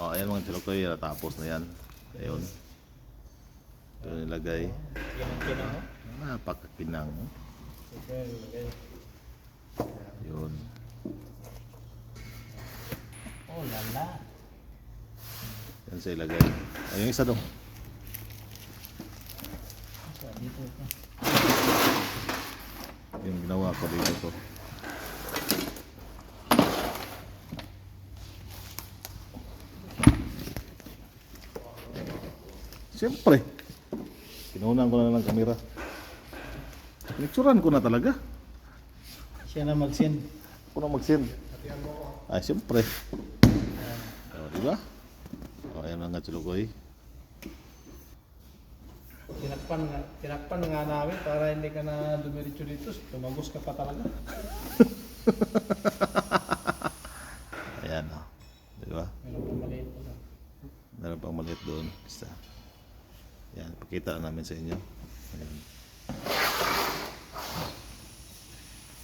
Oh, ayan mga chilokoy, tapos na yan. Ayun. Ito nilagay. Kinang-kinang mo. Napakakinang. Ito yung lagay. Yun. Oh, lala. Yan sa ilagay. Ayun yung isa dong. So, dito ito. Yung ginawa ko dito to. Siyempre. Pinunan ko na ng kamera. Picturean ko na talaga. Siya na mag-send. Ako na mag-send. Ay, siyempre. O, diba? O, ayan mga chilokoy. Tinakpan nga namin para hindi ka na dumiretso dito. Tumagos ka pa talaga. Ayan, o. Diba? Meron pa maliit pa lang. Meron pang maliit doon. Basta. Yan, pakita na namin sa inyo. Ayan.